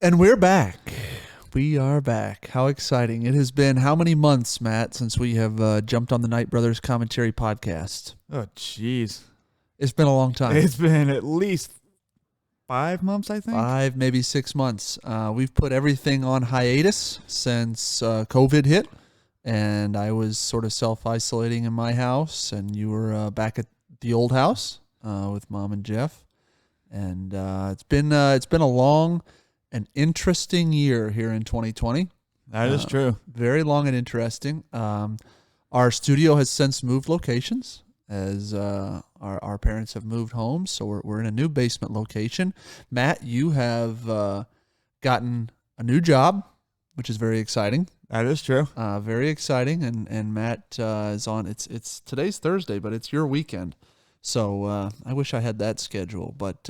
And we're back. We are back. How exciting. It has been how many months, Matt, since we have jumped on the Knight Brothers Commentary podcast? Oh, jeez. It's been a long time. It's been at least 5 months, I think. 5, maybe 6 months. We've put everything on hiatus since COVID hit, and I was sort of self-isolating in my house, and you were back at the old house with Mom and Jeff. And it's been a long and interesting year here in 2020. That is true. Very long and interesting. Our studio has since moved locations as our parents have moved home, so we're in a new basement location. Matt, you have gotten a new job, which is very exciting. That is true. Very exciting, and Matt is on. It's today's Thursday, but it's your weekend. So I wish I had that schedule. But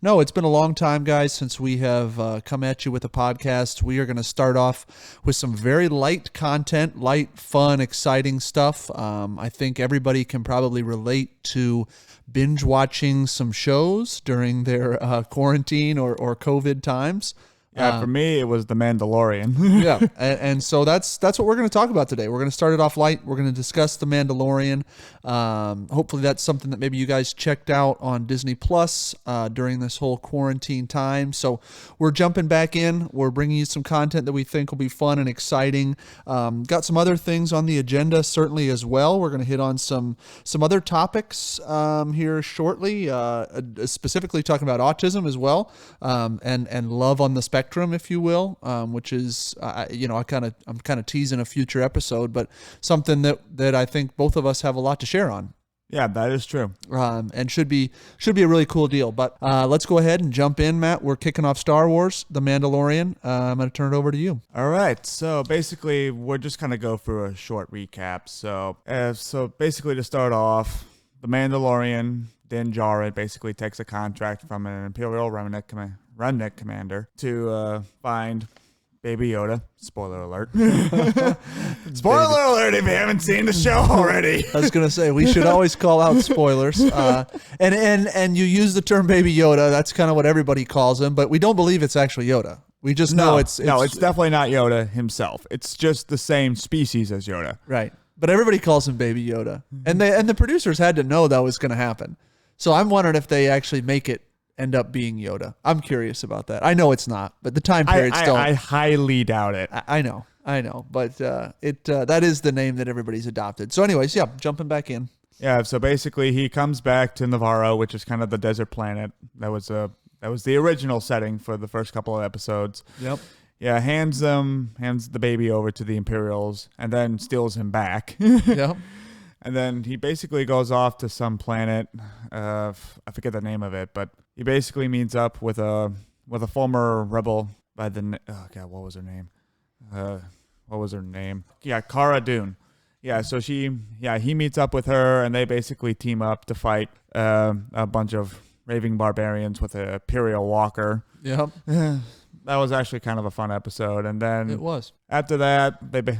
no, it's been a long time, guys, since we have come at you with a podcast. We are going to start off with some very light content, light, fun, exciting stuff. I think everybody can probably relate to binge watching some shows during their quarantine or COVID times. Yeah, for me, it was The Mandalorian. Yeah, and so that's what we're going to talk about today. We're going to start it off light. We're going to discuss The Mandalorian. Hopefully that's something that maybe you guys checked out on Disney Plus during this whole quarantine time. So we're jumping back in. We're bringing you some content that we think will be fun and exciting. Got some other things on the agenda certainly as well. We're going to hit on some other topics here shortly, specifically talking about autism as well, and love on the spectrum, if you will, which is, I'm kind of teasing a future episode, but something that I think both of us have a lot to share on. Yeah, that is true. And should be a really cool deal. But let's go ahead and jump in, Matt. We're kicking off Star Wars, The Mandalorian. I'm going to turn it over to you. All right. So basically, we're just going to go through a short recap. So basically, to start off, The Mandalorian, Din Djarin basically takes a contract from an Imperial Remnant commander to find Baby Yoda. Spoiler alert. Spoiler alert if you haven't seen the show already. I was going to say, we should always call out spoilers. And you use the term Baby Yoda. That's kind of what everybody calls him, but we don't believe it's actually Yoda. We just know it's definitely not Yoda himself. It's just the same species as Yoda. Right. But everybody calls him Baby Yoda. And the producers had to know that was going to happen. So I'm wondering if they actually make it end up being Yoda. I'm curious about that. I know it's not, but the time periods don't. I highly doubt it. I know, but that is the name that everybody's adopted. So, anyways, yeah, jumping back in. Yeah. So basically, he comes back to Navarro, which is kind of the desert planet. That was the original setting for the first couple of episodes. Yep. Yeah. Hands the baby over to the Imperials, and then steals him back. Yep. And then he basically goes off to some planet. I forget the name of it, but he basically meets up with a former rebel by the what was her name? Yeah, Cara Dune. Yeah, so he meets up with her, and they basically team up to fight a bunch of raving barbarians with an Imperial walker. Yep. That was actually kind of a fun episode. And then it was. After that, the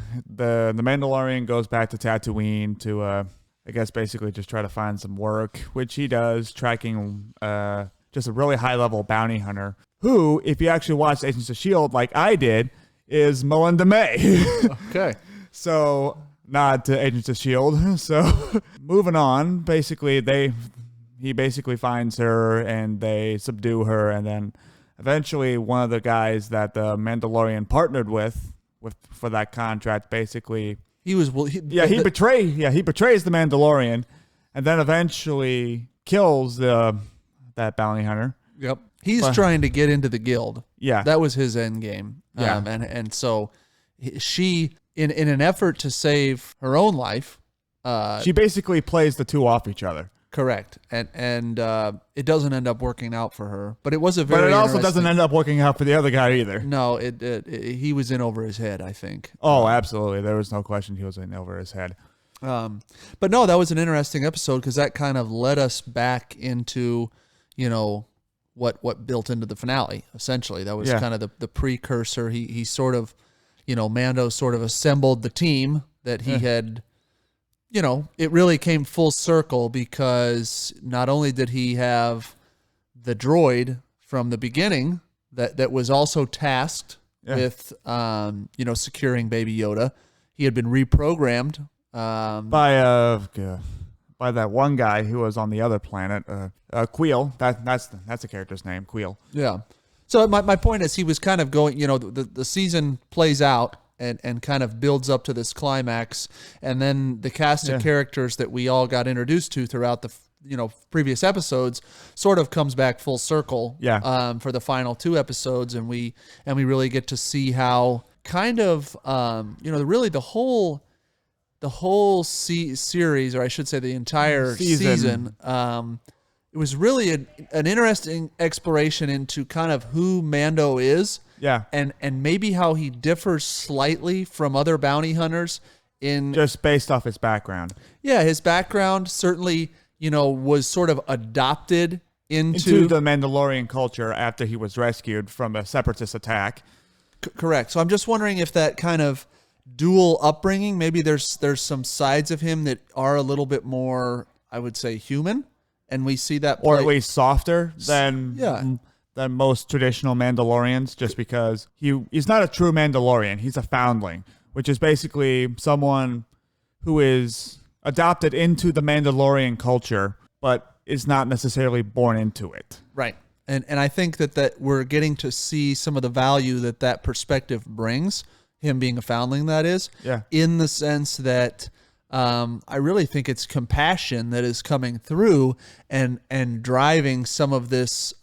Mandalorian goes back to Tatooine to, I guess, basically just try to find some work, which he does, tracking just a really high-level bounty hunter, who, if you actually watched Agents of S.H.I.E.L.D. like I did, is Melinda May. Okay. So, nod to Agents of S.H.I.E.L.D. So, moving on, basically, he basically finds her, and they subdue her, and then eventually, one of the guys that the Mandalorian partnered with for that contract, basically, he betrays the Mandalorian, and then eventually kills that bounty hunter. Yep, he's trying to get into the guild. Yeah, that was his end game. Yeah, and so she, in an effort to save her own life, she basically plays the two off each other. Correct, and it doesn't end up working out for her. But it was a very. But it also doesn't end up working out for the other guy either. No, he was in over his head, I think. Oh, absolutely. There was no question he was in over his head. But no, that was an interesting episode because that kind of led us back into, what built into the finale. Essentially, that was kind of the precursor. He sort of, Mando sort of assembled the team that he had. It really came full circle because not only did he have the droid from the beginning that was also tasked with securing Baby Yoda. He had been reprogrammed by that one guy who was on the other planet, Queel. That's the character's name, Queel. Yeah. So my point is, he was kind of going. The season plays out and kind of builds up to this climax, and then the cast of characters that we all got introduced to throughout the previous episodes sort of comes back full circle. For the final 2 episodes, and we really get to see how kind of really the whole series, or I should say the entire season, it was really an interesting exploration into kind of who Mando is, and maybe how he differs slightly from other bounty hunters in just based off his background. Yeah, his background certainly was sort of adopted into the Mandalorian culture after he was rescued from a separatist attack. Correct. So I'm just wondering if that kind of dual upbringing, maybe there's some sides of him that are a little bit more, I would say, human, and we see that or at least softer than most traditional Mandalorians, just because he's not a true Mandalorian. He's a foundling, which is basically someone who is adopted into the Mandalorian culture, but is not necessarily born into it. Right. And I think that we're getting to see some of the value that perspective brings, him being a foundling, that is, in the sense that I really think it's compassion that is coming through and driving some of this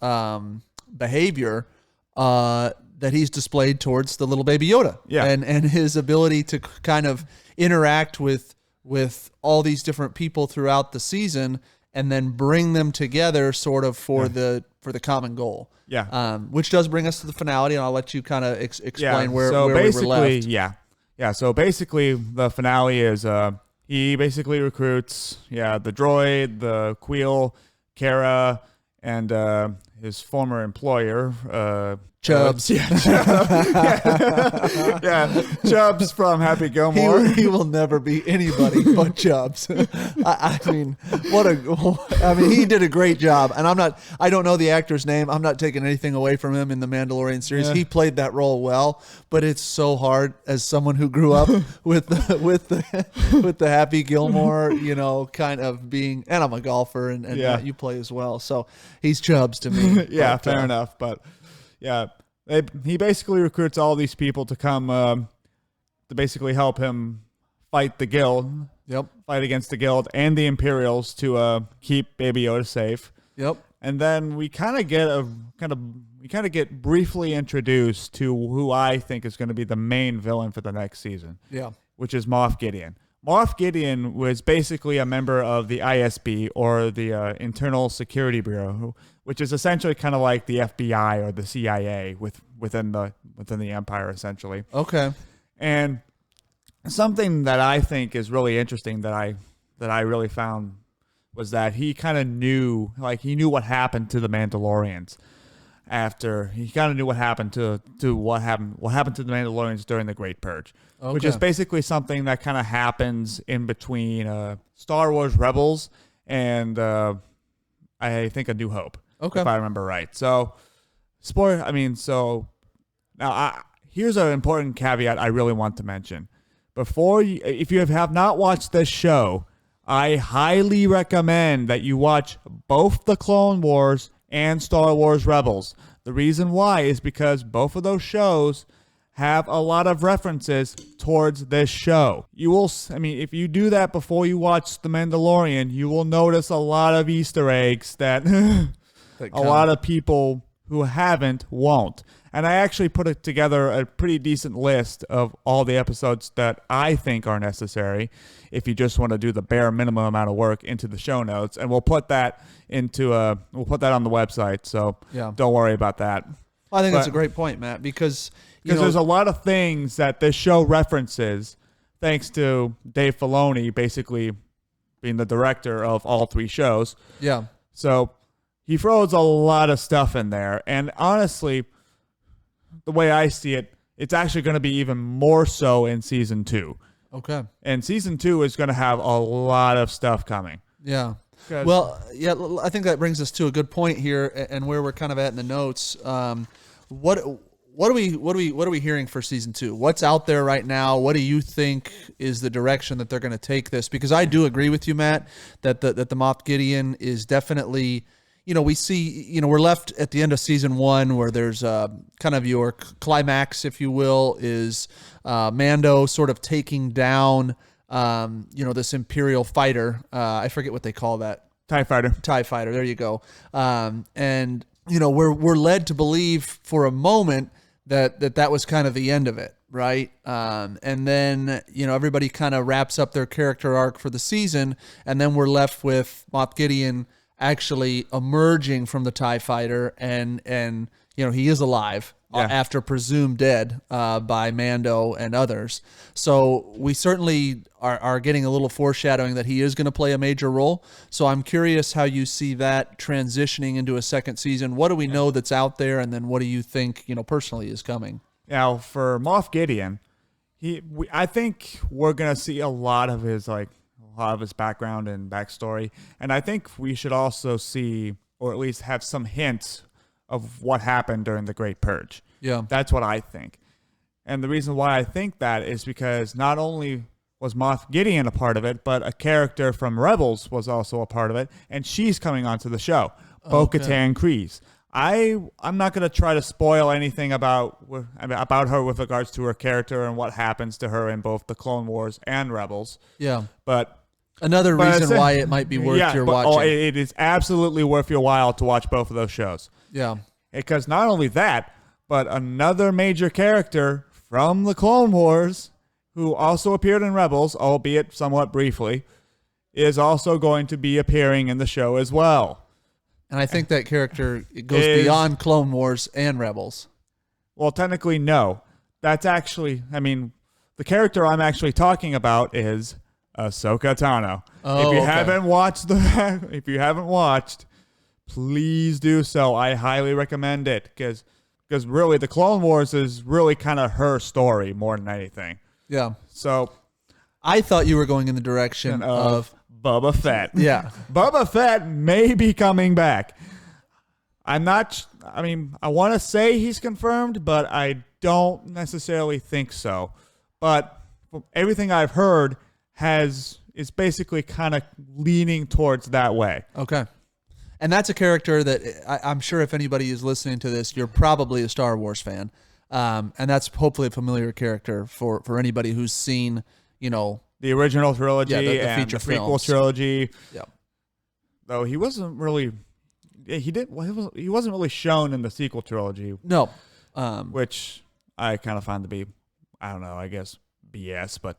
behavior that he's displayed towards the little Baby Yoda. And his ability to kind of interact with all these different people throughout the season, and then bring them together sort of for the common goal. Which does bring us to the finale, and I'll let you kind of explain where we were left. So basically the finale is he basically recruits the droid, the Queel, Kara, and his former employer, Chubbs. Chubbs from Happy Gilmore. He will never be anybody but Chubbs. I mean, he did a great job, and I don't know the actor's name. I'm not taking anything away from him in the Mandalorian series. He played that role well, but it's so hard as someone who grew up with the Happy Gilmore, kind of being, and I'm a golfer, and you play as well. So he's Chubbs to me. Fair enough, but. He basically recruits all these people to come to basically help him fight the guild. Fight against the guild and the Imperials to keep Baby Yoda safe. And then we kind of get briefly introduced to who I think is going to be the main villain for the next season. Which is Moff Gideon. Moff Gideon was basically a member of the ISB, or the Internal Security Bureau, which is essentially kind of like the FBI or the CIA within the Empire, essentially. Okay. And something that I think is really interesting that I really found was that he kind of knew what happened to the Mandalorians after he kind of knew what happened to the Mandalorians during the Great Purge. Which is basically something that kind of happens in between Star Wars Rebels and I think A New Hope, if I remember right. So, now here's an important caveat I really want to mention. If you have not watched this show, I highly recommend that you watch both the Clone Wars and Star Wars Rebels. The reason why is because both of those shows have a lot of references towards this show. If you do that before you watch The Mandalorian, you will notice a lot of Easter eggs that a lot of people who haven't won't. And I actually put together a pretty decent list of all the episodes that I think are necessary if you just want to do the bare minimum amount of work into the show notes. And we'll put that on the website, so don't worry about that. I think that's a great point, Matt, because there's a lot of things that this show references, thanks to Dave Filoni basically being the director of all 3 shows. So he throws a lot of stuff in there. And honestly, the way I see it, it's actually going to be even more so in season 2. And season 2 is going to have a lot of stuff coming. Well, I think that brings us to a good point here, and where we're kind of at in the notes. What are we hearing for season 2? What's out there right now? What do you think is the direction that they're going to take this? Because I do agree with you, Matt, that the Moff Gideon is definitely, we see, we're left at the end of season 1 where there's kind of your climax, if you will, is Mando sort of taking down, this Imperial fighter. I forget what they call that. TIE fighter. TIE fighter. There you go. And we're led to believe for a moment that was kind of the end of it, right? And then, everybody kind of wraps up their character arc for the season, and then we're left with Moff Gideon actually emerging from the TIE fighter, and he is alive after presumed dead by Mando and others. So we certainly are getting a little foreshadowing that he is going to play a major role. So I'm curious how you see that transitioning into a second season. What do we know that's out there, and then what do you think, personally is coming? Now, for Moff Gideon, I think we're going to see a lot of his background and backstory, and I think we should also see, or at least have some hints of what happened during the Great Purge. Yeah. That's what I think. And the reason why I think that is because not only was Moff Gideon a part of it, but a character from Rebels was also a part of it, and she's coming onto the show, Bo-Katan Kryze. I'm not going to try to spoil anything about her with regards to her character and what happens to her in both the Clone Wars and Rebels. Yeah. But another reason why it might be worth your watching. It is absolutely worth your while to watch both of those shows. Yeah. Because not only that, but another major character from the Clone Wars, who also appeared in Rebels, albeit somewhat briefly, is also going to be appearing in the show as well. And I think that character goes beyond Clone Wars and Rebels. Well, technically, no. That's actually, the character I'm actually talking about is Ahsoka Tano. If you haven't watched, please do so. I highly recommend it because really the Clone Wars is really kind of her story more than anything. Yeah. So I thought you were going in the direction of Boba Fett. Yeah. Boba Fett may be coming back. I want to say he's confirmed, but I don't necessarily think so. But from everything I've heard is basically kind of leaning towards that way. Okay. And that's a character that I'm sure if anybody is listening to this, you're probably a Star Wars fan. And that's hopefully a familiar character for anybody who's seen, the original trilogy the and feature the prequel films. trilogy. Yeah. Though he wasn't really, he wasn't really shown in the sequel trilogy. No. Which I kind of find to be, I don't know, I guess BS, but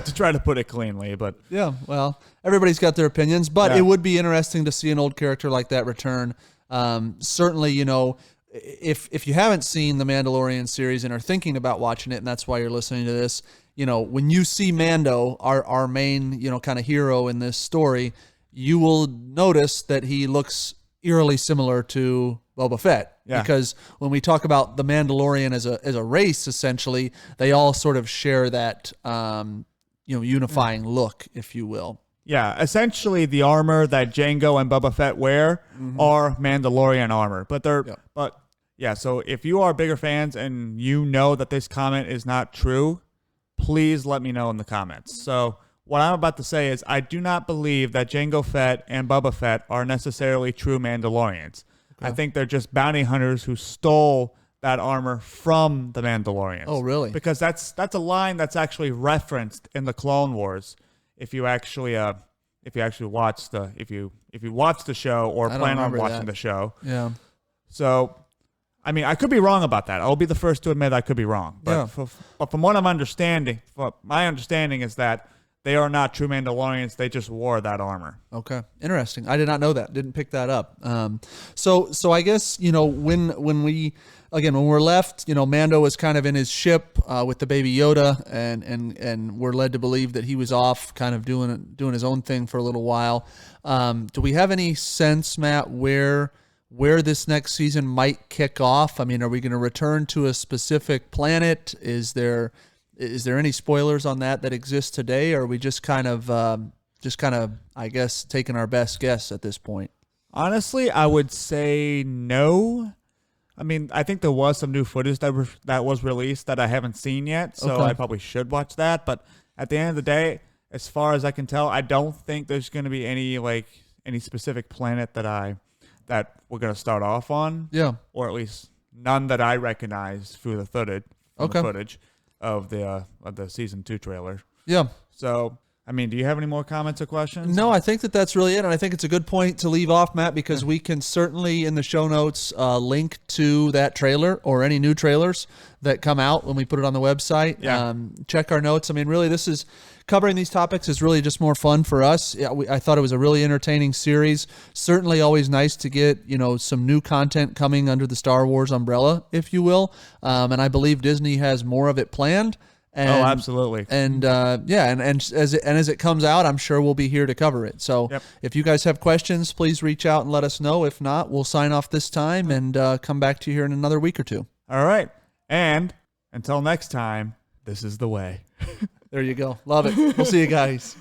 to try to put it cleanly. But yeah, well, everybody's got their opinions, but it would be interesting to see an old character like that return. Certainly, if you haven't seen the Mandalorian series and are thinking about watching it, and that's why you're listening to this, when you see Mando, our main, kind of hero in this story, you will notice that he looks eerily similar to Boba Fett. Yeah. Because when we talk about the Mandalorian as a race, essentially, they all sort of share that, unifying look, if you will. Yeah, essentially the armor that Jango and Boba Fett wear are Mandalorian armor, so if you are bigger fans and you know that this comment is not true, please let me know in the comments. So what I'm about to say is I do not believe that Jango Fett and Boba Fett are necessarily true Mandalorians. Okay. I think they're just bounty hunters who stole that armor from the Mandalorians. Oh, really? Because that's a line that's actually referenced in the Clone Wars. If you actually watch the show or plan on watching the show. Yeah. So, I could be wrong about that. I'll be the first to admit I could be wrong. But, but from what my understanding is that they are not true Mandalorians. They just wore that armor. Okay. Interesting. I did not know that. Didn't pick that up. So I guess, when we're left, Mando was kind of in his ship with the baby Yoda, and we're led to believe that he was off kind of doing his own thing for a little while. Do we have any sense, Matt, where this next season might kick off? Are we going to return to a specific planet? Is there any spoilers on that exist today, or are we just kind of, I guess, taking our best guess at this point? Honestly, I would say no. I mean, I think there was some new footage that was released that I haven't seen yet, so Okay. I probably should watch that. But at the end of the day, as far as I can tell, I don't think there's going to be any specific planet that we're going to start off on. Yeah. Or at least none that I recognize through the footage. Okay. The footage of the season 2 trailer. Yeah. So, I mean, do you have any more comments or questions? No, I think that's really it. And I think it's a good point to leave off, Matt, because we can certainly in the show notes link to that trailer or any new trailers that come out when we put it on the website. Yeah. Check our notes. I mean, really, this is covering these topics is really just more fun for us. Yeah, I thought it was a really entertaining series. Certainly always nice to get, some new content coming under the Star Wars umbrella, if you will. And I believe Disney has more of it planned. And, absolutely. And and as it comes out, I'm sure we'll be here to cover it. So if you guys have questions, please reach out and let us know. If not, we'll sign off this time and come back to you here in another week or two. All right. And until next time, this is the way. There you go. Love it. We'll see you guys.